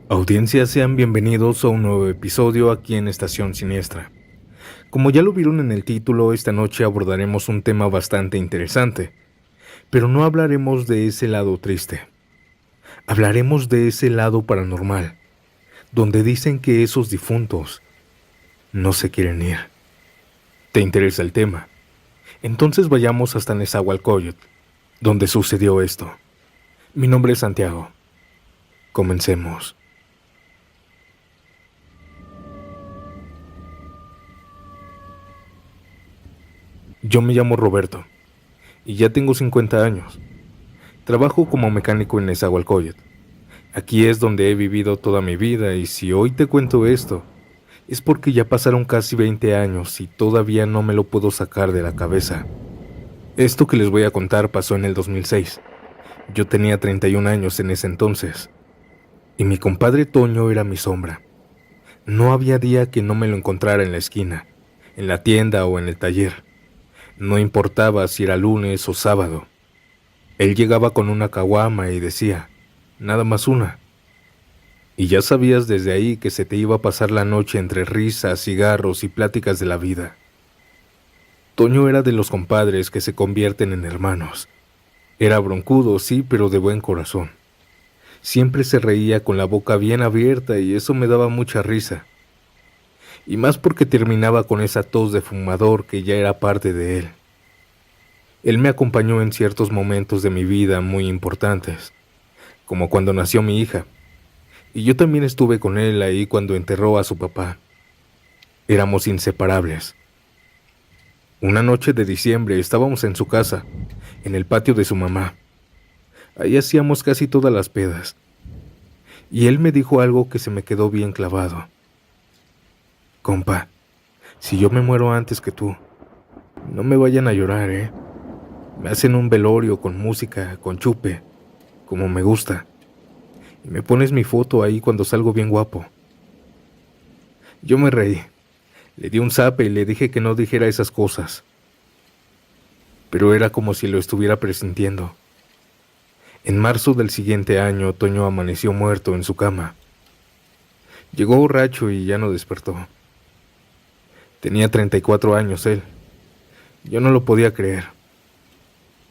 Audiencia, sean bienvenidos a un nuevo episodio aquí en Estación Siniestra. Como ya lo vieron en el título, esta noche abordaremos un tema bastante interesante, pero no hablaremos de ese lado triste. Hablaremos de ese lado paranormal, donde dicen que esos difuntos no se quieren ir. ¿Te interesa el tema? Entonces vayamos hasta Nezahualcóyotl, donde sucedió esto. Mi nombre es Santiago. Comencemos. Yo me llamo Roberto y ya tengo 50 años. Trabajo como mecánico en Nezahualcóyotl. Aquí es donde he vivido toda mi vida y si hoy te cuento esto, es porque ya pasaron casi 20 años y todavía no me lo puedo sacar de la cabeza. Esto que les voy a contar pasó en el 2006. Yo tenía 31 años en ese entonces y mi compadre Toño era mi sombra. No había día que no me lo encontrara en la esquina, en la tienda o en el taller. No importaba si era lunes o sábado. Él llegaba con una caguama y decía, nada más una. Y ya sabías desde ahí que se te iba a pasar la noche entre risas, cigarros y pláticas de la vida. Toño era de los compadres que se convierten en hermanos. Era broncudo, sí, pero de buen corazón. Siempre se reía con la boca bien abierta y eso me daba mucha risa. Y más porque terminaba con esa tos de fumador que ya era parte de él. Él me acompañó en ciertos momentos de mi vida muy importantes, como cuando nació mi hija. Y yo también estuve con él ahí cuando enterró a su papá. Éramos inseparables. Una noche de diciembre estábamos en su casa, en el patio de su mamá. Ahí hacíamos casi todas las pedas. Y él me dijo algo que se me quedó bien clavado. Compa, si yo me muero antes que tú, no me vayan a llorar, ¿eh? Me hacen un velorio con música, con chupe, como me gusta. Y me pones mi foto ahí cuando salgo bien guapo. Yo me reí. Le di un zape y le dije que no dijera esas cosas. Pero era como si lo estuviera presintiendo. En marzo del siguiente año, Toño amaneció muerto en su cama. Llegó borracho y ya no despertó. Tenía 34 años él. Yo no lo podía creer.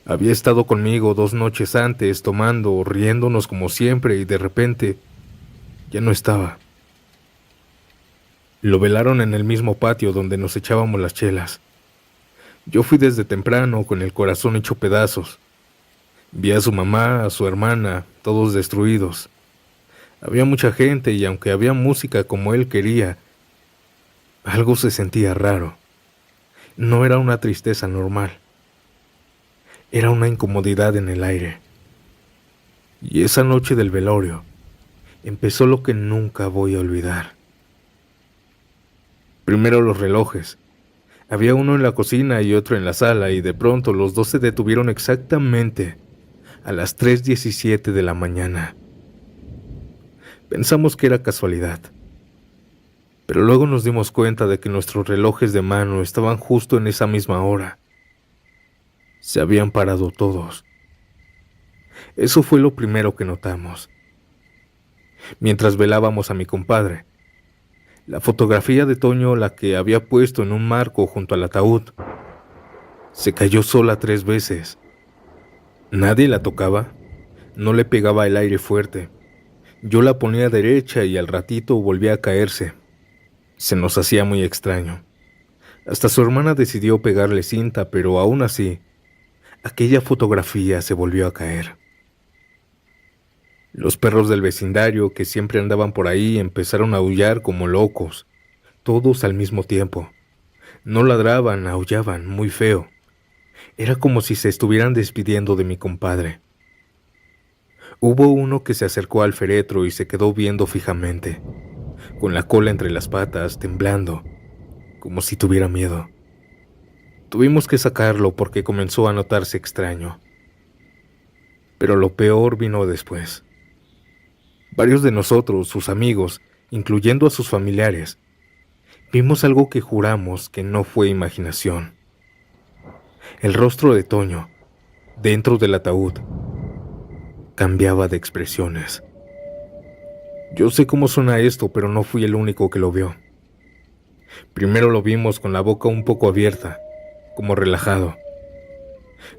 Había estado conmigo 2 noches antes, tomando, riéndonos como siempre, y de repente ya no estaba. Lo velaron en el mismo patio donde nos echábamos las chelas. Yo fui desde temprano con el corazón hecho pedazos. Vi a su mamá, a su hermana, todos destruidos. Había mucha gente y aunque había música como él quería, algo se sentía raro. No era una tristeza normal. Era una incomodidad en el aire. Y esa noche del velorio empezó lo que nunca voy a olvidar. Primero los relojes. Había uno en la cocina y otro en la sala y de pronto los dos se detuvieron exactamente a las 3:17 de la mañana. Pensamos que era casualidad, pero luego nos dimos cuenta de que nuestros relojes de mano estaban justo en esa misma hora. Se habían parado todos. Eso fue lo primero que notamos. Mientras velábamos a mi compadre, la fotografía de Toño, la que había puesto en un marco junto al ataúd, se cayó sola 3 veces. Nadie la tocaba, no le pegaba el aire fuerte. Yo la ponía derecha y al ratito volvía a caerse. Se nos hacía muy extraño. Hasta su hermana decidió pegarle cinta, pero aún así, aquella fotografía se volvió a caer. Los perros del vecindario que siempre andaban por ahí empezaron a aullar como locos, todos al mismo tiempo. No ladraban, aullaban, muy feo. Era como si se estuvieran despidiendo de mi compadre. Hubo uno que se acercó al féretro y se quedó viendo fijamente, con la cola entre las patas, temblando, como si tuviera miedo. Tuvimos que sacarlo porque comenzó a notarse extraño. Pero lo peor vino después. Varios de nosotros, sus amigos, incluyendo a sus familiares, vimos algo que juramos que no fue imaginación. El rostro de Toño, dentro del ataúd, cambiaba de expresiones. Yo sé cómo suena esto, pero no fui el único que lo vio. Primero lo vimos con la boca un poco abierta, como relajado.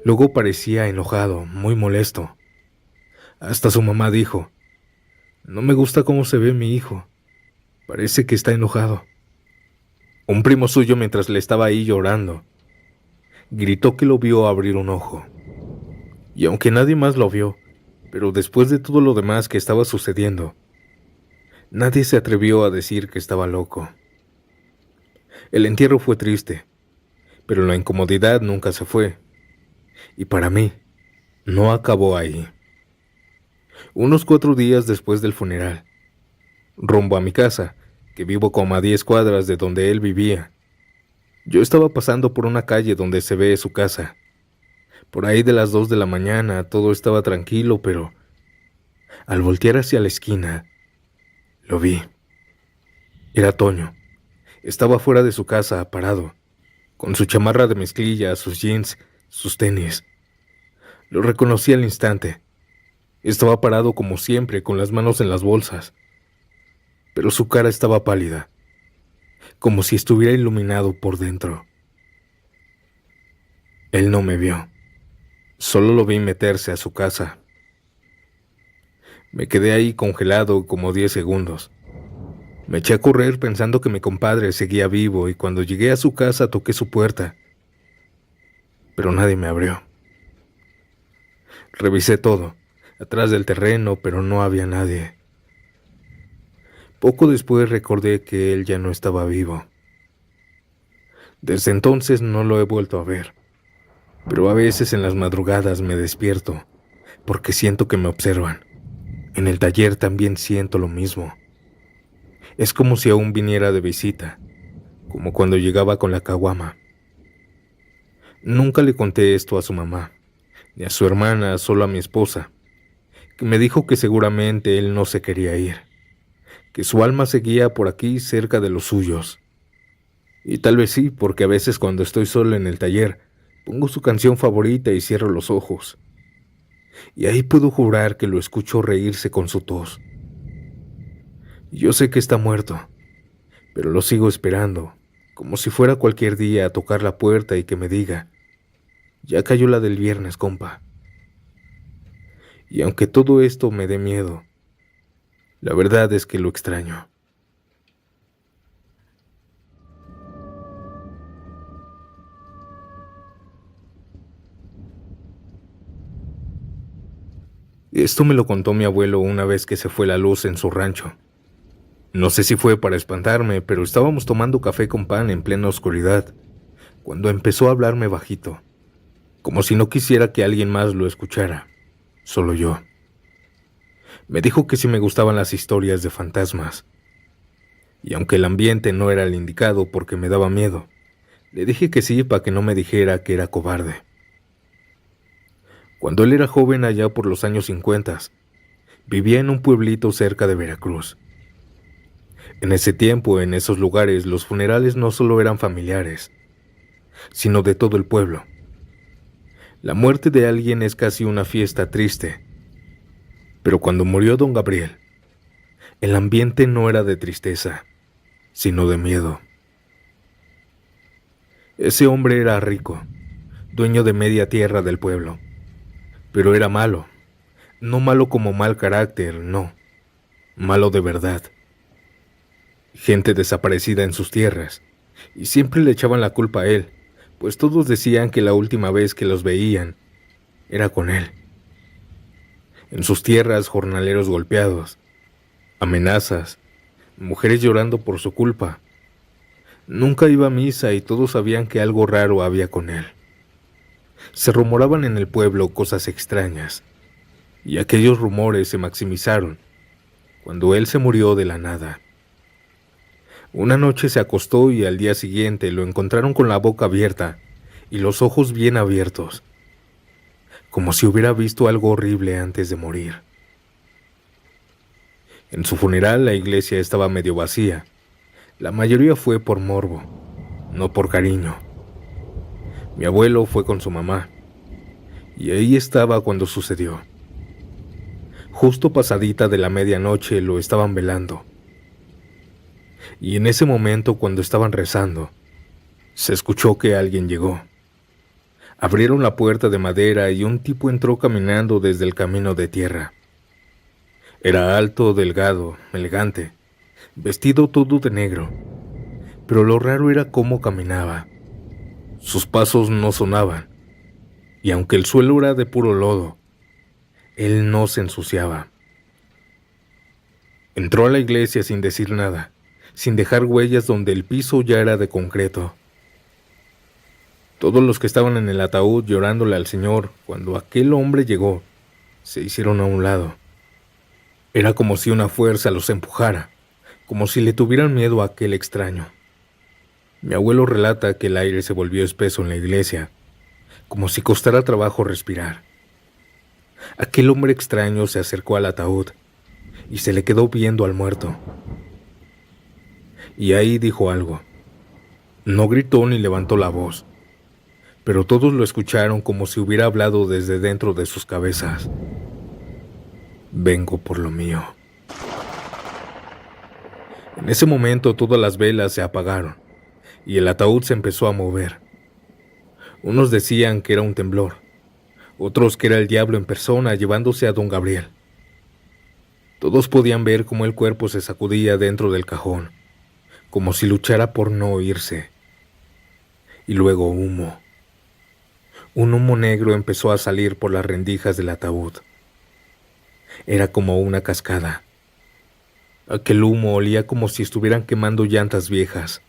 Luego parecía enojado, muy molesto. Hasta su mamá dijo: "No me gusta cómo se ve mi hijo. Parece que está enojado". Un primo suyo, mientras le estaba ahí llorando, gritó que lo vio abrir un ojo. Y aunque nadie más lo vio, pero después de todo lo demás que estaba sucediendo, nadie se atrevió a decir que estaba loco. El entierro fue triste, pero la incomodidad nunca se fue. Y para mí, no acabó ahí. Unos 4 días después del funeral, rumbo a mi casa, que vivo como a 10 cuadras de donde él vivía, yo estaba pasando por una calle donde se ve su casa. Por ahí de las 2 de la mañana todo estaba tranquilo, pero al voltear hacia la esquina, lo vi. Era Toño. Estaba fuera de su casa, parado, con su chamarra de mezclilla, sus jeans, sus tenis. Lo reconocí al instante. Estaba parado como siempre, con las manos en las bolsas, pero su cara estaba pálida, como si estuviera iluminado por dentro. Él no me vio, solo lo vi meterse a su casa. Me quedé ahí congelado como 10 segundos. Me eché a correr pensando que mi compadre seguía vivo, y cuando llegué a su casa toqué su puerta, pero nadie me abrió. Revisé todo, atrás del terreno, pero no había nadie. Poco después recordé que él ya no estaba vivo. Desde entonces no lo he vuelto a ver, pero a veces en las madrugadas me despierto porque siento que me observan. En el taller también siento lo mismo. Es como si aún viniera de visita, como cuando llegaba con la caguama. Nunca le conté esto a su mamá, ni a su hermana, solo a mi esposa, que me dijo que seguramente él no se quería ir, que su alma seguía por aquí cerca de los suyos. Y tal vez sí, porque a veces cuando estoy solo en el taller, pongo su canción favorita y cierro los ojos. Y ahí puedo jurar que lo escucho reírse con su tos. Yo sé que está muerto, pero lo sigo esperando, como si fuera cualquier día a tocar la puerta y que me diga: "Ya cayó la del viernes, compa". Y aunque todo esto me dé miedo, la verdad es que lo extraño. Esto me lo contó mi abuelo una vez que se fue la luz en su rancho. No sé si fue para espantarme, pero estábamos tomando café con pan en plena oscuridad, cuando empezó a hablarme bajito, como si no quisiera que alguien más lo escuchara, solo yo. Me dijo que si me gustaban las historias de fantasmas, y aunque el ambiente no era el indicado porque me daba miedo, le dije que sí para que no me dijera que era cobarde. Cuando él era joven, allá por los años 50, vivía en un pueblito cerca de Veracruz. En ese tiempo, en esos lugares, los funerales no solo eran familiares, sino de todo el pueblo. La muerte de alguien es casi una fiesta triste, pero cuando murió don Gabriel, el ambiente no era de tristeza, sino de miedo. Ese hombre era rico, dueño de media tierra del pueblo, pero era malo, no malo como mal carácter, no, malo de verdad. Gente desaparecida en sus tierras, y siempre le echaban la culpa a él, pues todos decían que la última vez que los veían era con él. En sus tierras, jornaleros golpeados, amenazas, mujeres llorando por su culpa. Nunca iba a misa y todos sabían que algo raro había con él. Se rumoraban en el pueblo cosas extrañas, y aquellos rumores se maximizaron cuando él se murió de la nada. Una noche se acostó y al día siguiente lo encontraron con la boca abierta y los ojos bien abiertos, como si hubiera visto algo horrible antes de morir. En su funeral la iglesia estaba medio vacía. La mayoría fue por morbo, no por cariño. Mi abuelo fue con su mamá, y ahí estaba cuando sucedió. Justo pasadita de la medianoche lo estaban velando. Y en ese momento, cuando estaban rezando, se escuchó que alguien llegó. Abrieron la puerta de madera y un tipo entró caminando desde el camino de tierra. Era alto, delgado, elegante, vestido todo de negro, pero lo raro era cómo caminaba. Sus pasos no sonaban, y aunque el suelo era de puro lodo, él no se ensuciaba. Entró a la iglesia sin decir nada, sin dejar huellas donde el piso ya era de concreto. Todos los que estaban en el ataúd llorándole al Señor cuando aquel hombre llegó, se hicieron a un lado. Era como si una fuerza los empujara, como si le tuvieran miedo a aquel extraño. Mi abuelo relata que el aire se volvió espeso en la iglesia, como si costara trabajo respirar. Aquel hombre extraño se acercó al ataúd y se le quedó viendo al muerto. Y ahí dijo algo. No gritó ni levantó la voz, pero todos lo escucharon como si hubiera hablado desde dentro de sus cabezas. Vengo por lo mío. En ese momento todas las velas se apagaron y el ataúd se empezó a mover. Unos decían que era un temblor, otros que era el diablo en persona llevándose a don Gabriel. Todos podían ver cómo el cuerpo se sacudía dentro del cajón, como si luchara por no irse. Y luego humo. Un humo negro empezó a salir por las rendijas del ataúd. Era como una cascada. Aquel humo olía como si estuvieran quemando llantas viejas.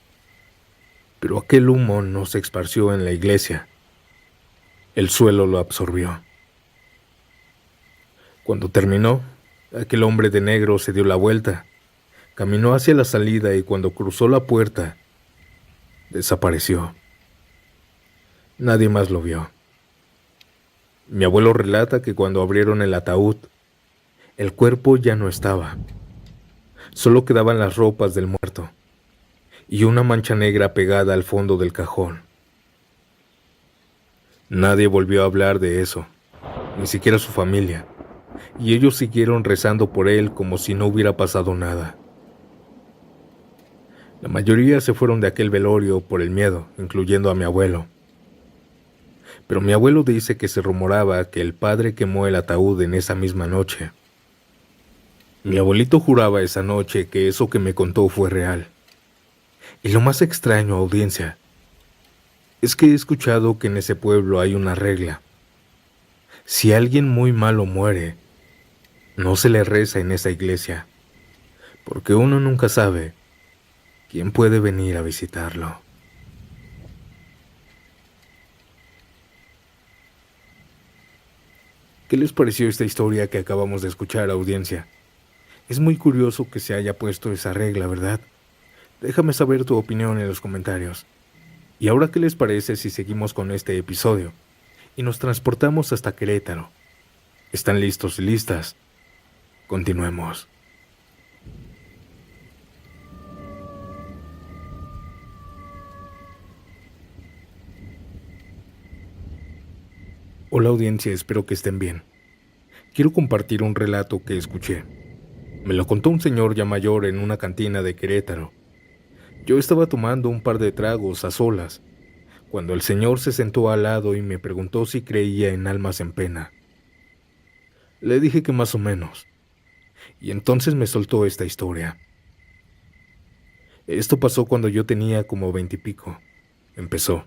Pero aquel humo no se esparció en la iglesia. El suelo lo absorbió. Cuando terminó, aquel hombre de negro se dio la vuelta, caminó hacia la salida y cuando cruzó la puerta, desapareció. Nadie más lo vio. Mi abuelo relata que cuando abrieron el ataúd, el cuerpo ya no estaba. Solo quedaban las ropas del muerto y una mancha negra pegada al fondo del cajón. Nadie volvió a hablar de eso, ni siquiera su familia, y ellos siguieron rezando por él como si no hubiera pasado nada. La mayoría se fueron de aquel velorio por el miedo, incluyendo a mi abuelo. Pero mi abuelo dice que se rumoraba que el padre quemó el ataúd en esa misma noche. Mi abuelito juraba esa noche que eso que me contó fue real. Y lo más extraño, audiencia, es que he escuchado que en ese pueblo hay una regla. Si alguien muy malo muere, no se le reza en esa iglesia, porque uno nunca sabe quién puede venir a visitarlo. ¿Qué les pareció esta historia que acabamos de escuchar, audiencia? Es muy curioso que se haya puesto esa regla, ¿verdad? Déjame saber tu opinión en los comentarios. ¿Y ahora qué les parece si seguimos con este episodio y nos transportamos hasta Querétaro? ¿Están listos y listas? Continuemos. Hola audiencia, espero que estén bien. Quiero compartir un relato que escuché. Me lo contó un señor ya mayor en una cantina de Querétaro. Yo estaba tomando un par de tragos a solas, cuando el señor se sentó al lado y me preguntó si creía en almas en pena. Le dije que más o menos, y entonces me soltó esta historia. Esto pasó cuando yo tenía como 20 y pico. Empezó.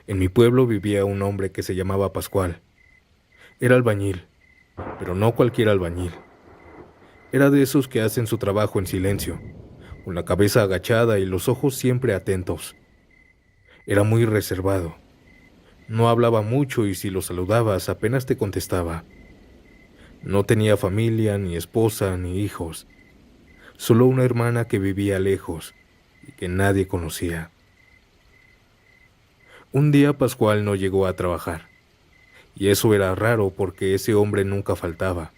En mi pueblo vivía un hombre que se llamaba Pascual. Era albañil, pero no cualquier albañil. Era de esos que hacen su trabajo en silencio, con la cabeza agachada y los ojos siempre atentos. Era muy reservado. No hablaba mucho y si lo saludabas apenas te contestaba. No tenía familia, ni esposa, ni hijos. Solo una hermana que vivía lejos y que nadie conocía. Un día Pascual no llegó a trabajar, y eso era raro porque ese hombre nunca faltaba.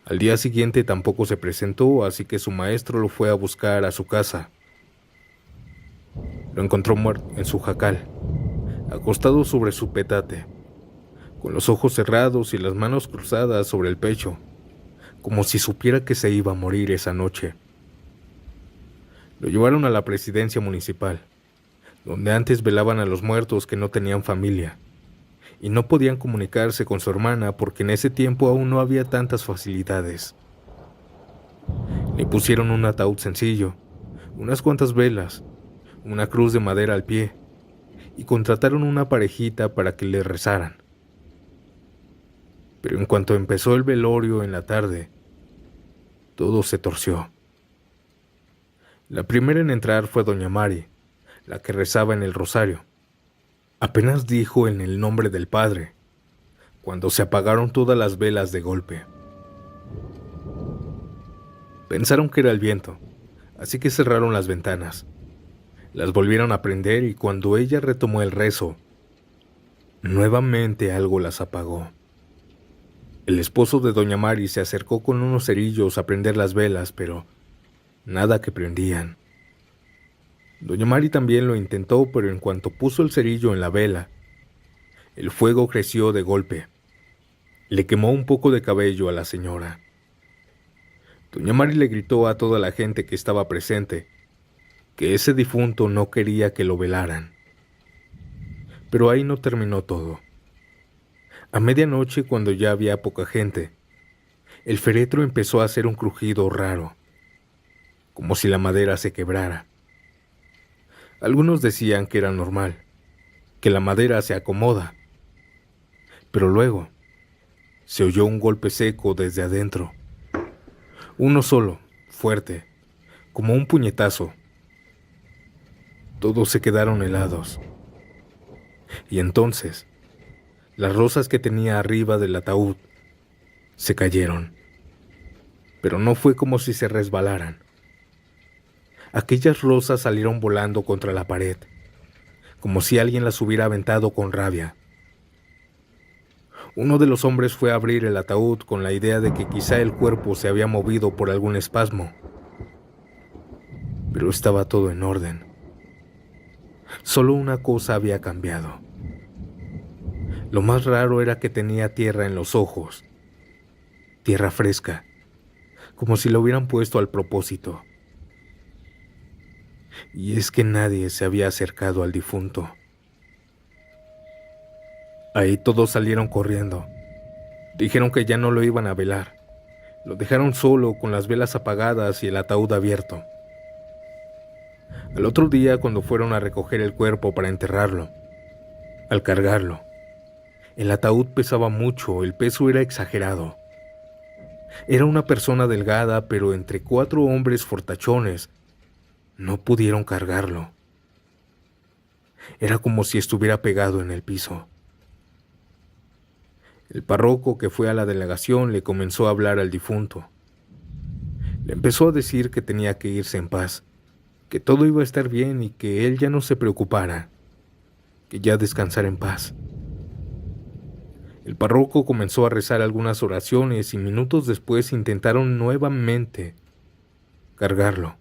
Al día siguiente tampoco se presentó, así que su maestro lo fue a buscar a su casa. Lo encontró muerto en su jacal, acostado sobre su petate. con los ojos cerrados y las manos cruzadas sobre el pecho, como si supiera que se iba a morir esa noche. Lo llevaron a la presidencia municipal, donde antes velaban a los muertos que no tenían familia, y no podían comunicarse con su hermana porque en ese tiempo aún no había tantas facilidades. Le pusieron un ataúd sencillo, unas cuantas velas, una cruz de madera al pie, y contrataron una parejita para que le rezaran. Pero en cuanto empezó el velorio en la tarde, todo se torció. La primera en entrar fue doña Mari, la que rezaba en el rosario. Apenas dijo en el nombre del Padre, cuando se apagaron todas las velas de golpe. Pensaron que era el viento, así que cerraron las ventanas. Las volvieron a prender y cuando ella retomó el rezo, nuevamente algo las apagó. El esposo de doña Mari se acercó con unos cerillos a prender las velas, pero nada que prendían. Doña Mari también lo intentó, pero en cuanto puso el cerillo en la vela, el fuego creció de golpe. Le quemó un poco de cabello a la señora. Doña Mari le gritó a toda la gente que estaba presente que ese difunto no quería que lo velaran. Pero ahí no terminó todo. A medianoche, cuando ya había poca gente, el féretro empezó a hacer un crujido raro, como si la madera se quebrara. Algunos decían que era normal, que la madera se acomoda, pero luego se oyó un golpe seco desde adentro. Uno solo, fuerte, como un puñetazo. Todos se quedaron helados. Y entonces, las rosas que tenía arriba del ataúd se cayeron. Pero no fue como si se resbalaran. Aquellas rosas salieron volando contra la pared, como si alguien las hubiera aventado con rabia. Uno de los hombres fue a abrir el ataúd con la idea de que quizá el cuerpo se había movido por algún espasmo. Pero estaba todo en orden. Solo una cosa había cambiado. Lo más raro era que tenía tierra en los ojos. Tierra fresca, como si lo hubieran puesto al propósito. Y es que nadie se había acercado al difunto. Ahí todos salieron corriendo. Dijeron que ya no lo iban a velar. Lo dejaron solo con las velas apagadas y el ataúd abierto. Al otro día, cuando fueron a recoger el cuerpo para enterrarlo, al cargarlo, el ataúd pesaba mucho, el peso era exagerado. Era una persona delgada, pero entre 4 hombres fortachones no pudieron cargarlo. Era como si estuviera pegado en el piso. El párroco que fue a la delegación le comenzó a hablar al difunto. Le empezó a decir que tenía que irse en paz, que todo iba a estar bien y que él ya no se preocupara, que ya descansara en paz. El párroco comenzó a rezar algunas oraciones y minutos después intentaron nuevamente cargarlo.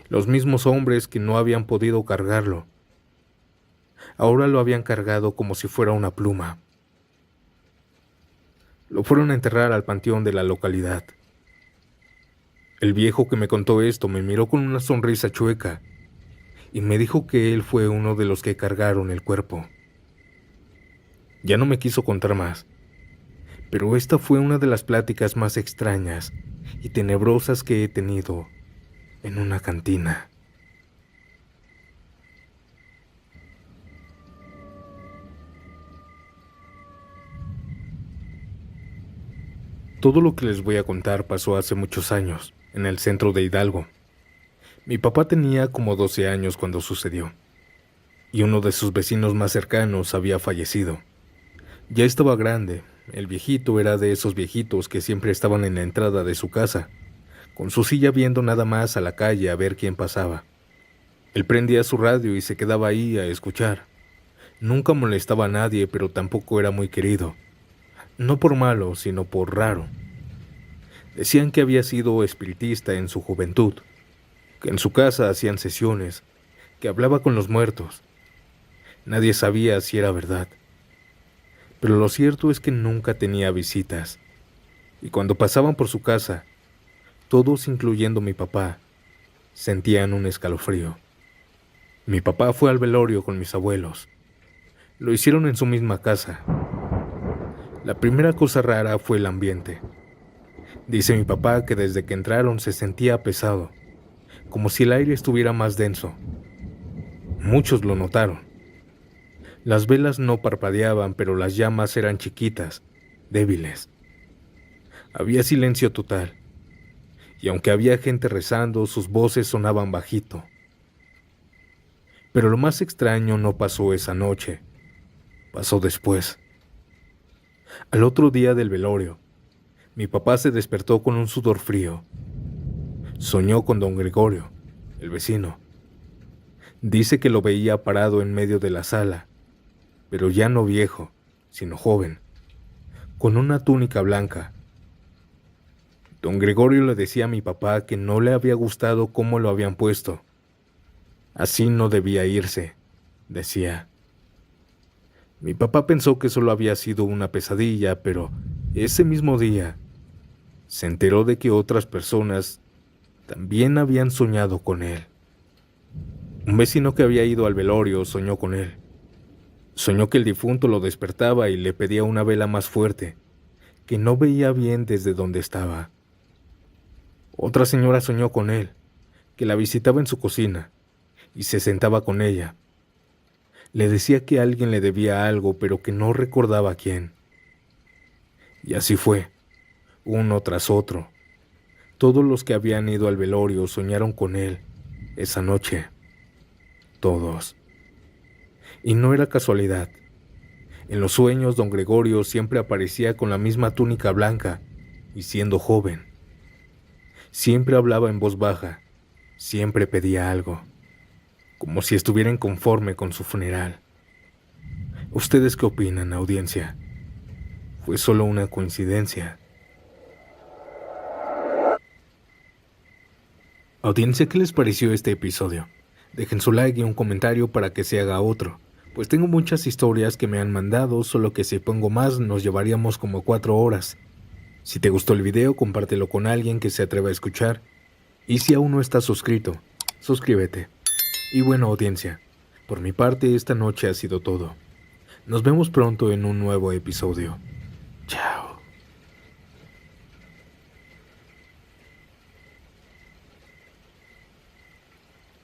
Los mismos hombres que no habían podido cargarlo, ahora lo habían cargado como si fuera una pluma. Lo fueron a enterrar al panteón de la localidad. El viejo que me contó esto me miró con una sonrisa chueca y me dijo que él fue uno de los que cargaron el cuerpo. Ya no me quiso contar más, pero esta fue una de las pláticas más extrañas y tenebrosas que he tenido en una cantina. Todo lo que les voy a contar pasó hace muchos años, en el centro de Hidalgo. Mi papá tenía como 12 años cuando sucedió, y uno de sus vecinos más cercanos había fallecido. Ya estaba grande, el viejito era de esos viejitos que siempre estaban en la entrada de su casa, con su silla viendo nada más a la calle a ver quién pasaba. Él prendía su radio y se quedaba ahí a escuchar. Nunca molestaba a nadie, pero tampoco era muy querido. No por malo, sino por raro. Decían que había sido espiritista en su juventud, que en su casa hacían sesiones, que hablaba con los muertos. Nadie sabía si era verdad. Pero lo cierto es que nunca tenía visitas, y cuando pasaban por su casa, todos, incluyendo mi papá, sentían un escalofrío. Mi papá fue al velorio con mis abuelos. Lo hicieron en su misma casa. La primera cosa rara fue el ambiente. Dice mi papá que desde que entraron se sentía pesado, como si el aire estuviera más denso. Muchos lo notaron. Las velas no parpadeaban, pero las llamas eran chiquitas, débiles. Había silencio total, y aunque había gente rezando, sus voces sonaban bajito. Pero lo más extraño no pasó esa noche, pasó después. Al otro día del velorio, mi papá se despertó con un sudor frío. Soñó con don Gregorio, el vecino. Dice que lo veía parado en medio de la sala, pero ya no viejo, sino joven, con una túnica blanca. Don Gregorio le decía a mi papá que no le había gustado cómo lo habían puesto. Así no debía irse, decía. Mi papá pensó que solo había sido una pesadilla, pero ese mismo día se enteró de que otras personas también habían soñado con él. Un vecino que había ido al velorio soñó con él. Soñó que el difunto lo despertaba y le pedía una vela más fuerte, que no veía bien desde donde estaba. Otra señora soñó con él, que la visitaba en su cocina y se sentaba con ella. Le decía que alguien le debía algo, pero que no recordaba quién. Y así fue, uno tras otro. Todos los que habían ido al velorio soñaron con él esa noche. Todos. Y no era casualidad. En los sueños, don Gregorio siempre aparecía con la misma túnica blanca y siendo joven. Siempre hablaba en voz baja, siempre pedía algo, como si estuviera inconforme con su funeral. ¿Ustedes qué opinan, audiencia? ¿Fue solo una coincidencia? Audiencia, ¿qué les pareció este episodio? Dejen su like y un comentario para que se haga otro, pues tengo muchas historias que me han mandado, solo que si pongo más nos llevaríamos como 4 horas. Si te gustó el video, compártelo con alguien que se atreva a escuchar. Y si aún no estás suscrito, suscríbete. Y bueno, audiencia, por mi parte esta noche ha sido todo. Nos vemos pronto en un nuevo episodio. Chao.